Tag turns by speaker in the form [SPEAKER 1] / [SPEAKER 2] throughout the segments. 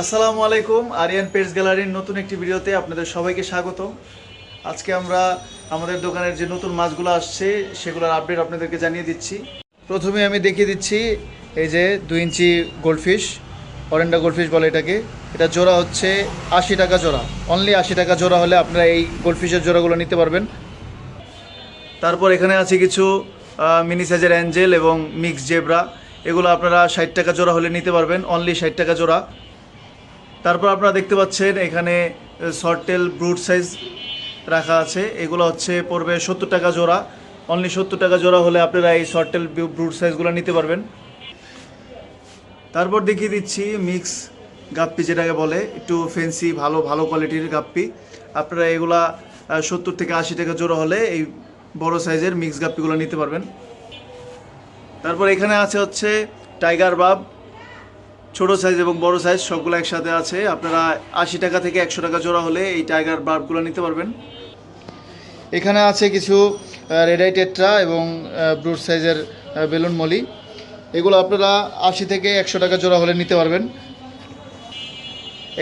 [SPEAKER 1] আসসালামু আলাইকুম। আরিয়ান পেটস গ্যালারির নতুন একটি ভিডিওতে আপনাদের সবাইকে স্বাগতম। আজকে আমরা আমাদের দোকানের যে নতুন মাছগুলো আসছে সেগুলোর আপডেট আপনাদেরকে জানিয়ে দিচ্ছি। প্রথমে আমি দেখিয়ে দিচ্ছি এই যে 2 ইঞ্চি গোল্ডফিশ, অরেন্ডা গোল্ডফিশ বলে এটাকে। এটা জোড়া হচ্ছে 80 টাকা জোড়া, অনলি 80 টাকা জোড়া হলে আপনারা এই গোল্ডফিশের জোড়াগুলো নিতে পারবেন। তারপর এখানে আছে কিছু মিনি সাইজের অ্যাঞ্জেল এবং মিক্স জেব্রা, এগুলো আপনারা 60 টাকা জোড়া হলে নিতে পারবেন, অনলি 60 টাকা জোড়া। তারপর আপনারা দেখতে পাচ্ছেন এখানে শর্টেল ব্রুড সাইজ রাখা আছে, এগুলো হচ্ছে পড়বে 70 টাকা জোড়া, অনলি 70 টাকা জোড়া হলে আপনারা এই শর্টেল ব্রুড সাইজগুলো নিতে পারবেন। তারপর দেখিয়ে দিচ্ছি মিক্স গাপ্পি, যেটাকে বলে একটু ফেন্সি ভালো ভালো কোয়ালিটির গাপ্পি। আপনারা এগুলা 70 থেকে 80 টাকা জোড়া হলে এই বড় সাইজের মিক্স গাপ্পিগুলো নিতে পারবেন। তারপর এখানে আছে হচ্ছে টাইগার বাব, ছোট সাইজ এবং বড় সাইজ সবগুলো একসাথে আছে। আপনারা 80 টাকা থেকে 100 টাকা জোড়া হলে এই টাইগার বার্বগুলো নিতে পারবেন। এখানে আছে কিছু রেড আই টেট্রা এবং ব্রুড সাইজের বেলুন মলি, এগুলো আপনারা 80 থেকে 100 টাকা জোড়া হলে নিতে পারবেন।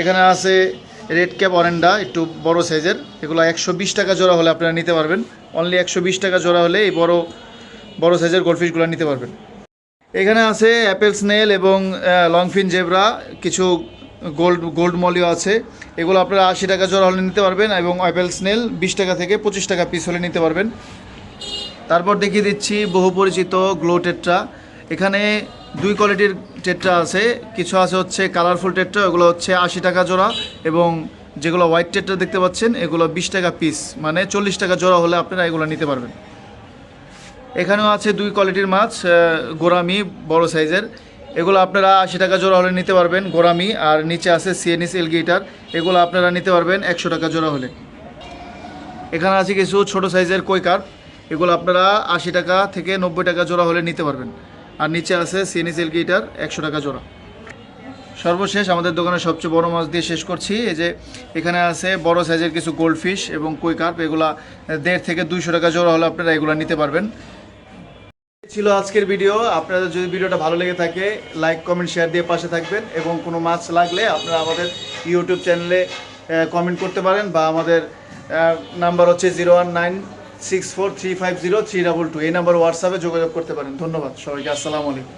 [SPEAKER 1] এখানে আছে রেড ক্যাপ অরেন্ডা, একটু বড় সাইজের, এগুলো 120 টাকা জোড়া হলে আপনারা নিতে পারবেন, অনলি 120 টাকা জোড়া হলে এই বড় সাইজের গোল্ডফিশগুলো নিতে পারবেন। এখানে আছে অ্যাপেল স্নেল এবং লংফিন জেব্রা, কিছু গোল্ড মলিও আছে, এগুলো আপনারা 80 টাকা জোড়া হলে নিতে পারবেন এবং অ্যাপেল স্নেল 20 টাকা থেকে 25 টাকা পিস হলে নিতে পারবেন। তারপর দেখিয়ে দিচ্ছি বহু পরিচিত গ্লো টেট্রা। এখানে 2 কোয়ালিটির টেট্রা আছে, কিছু আছে হচ্ছে কালারফুল টেট্রা, এগুলো হচ্ছে 80 টাকা জোড়া, এবং যেগুলো হোয়াইট টেট্রা দেখতে পাচ্ছেন এগুলো 20 টাকা পিস, মানে 40 টাকা জোড়া হলে আপনারা এগুলো নিতে পারবেন। এখানেও আছে 2 কোয়ালিটির মাছ, গোরামি বড় সাইজের, এগুলো আপনারা 80 টাকা জোড়া হলে নিতে পারবেন গোরামি, আর নিচে আছে সিএনএস এলগেটার, এগুলো আপনারা নিতে পারবেন 100 টাকা জোড়া হলে। এখানে আছে কিছু ছোট সাইজের কই কার্প, এগুলো আপনারা 80 টাকা থেকে 90 টাকা জোড়া হলে নিতে পারবেন, আর নিচে আছে সিএনএস এলগেটার 100 টাকা জোড়া। সর্বশেষ আমাদের দোকানের সবচেয়ে বড় মাছ দিয়ে শেষ করছি। এই যে এখানে আছে বড় সাইজের কিছু গোল্ডফিশ এবং কই কার্প, এগুলা 150 থেকে 200 টাকা জোড়া হলে আপনারা এগুলো নিতে পারবেন। ছিল আজকের ভিডিও। আপনাদের যদি ভিডিওটা ভালো লেগে থাকে লাইক কমেন্ট শেয়ার দিয়ে পাশে থাকবেন, এবং কোনো মাছ লাগলে আপনারা আমাদের ইউটিউব চ্যানেলে কমেন্ট করতে পারেন, বা আমাদের নাম্বার হচ্ছে 01964350322, এই নাম্বার হোয়াটসঅ্যাপে যোগাযোগ করতে পারেন। ধন্যবাদ সবাইকে, আসসালামু আলাইকুম।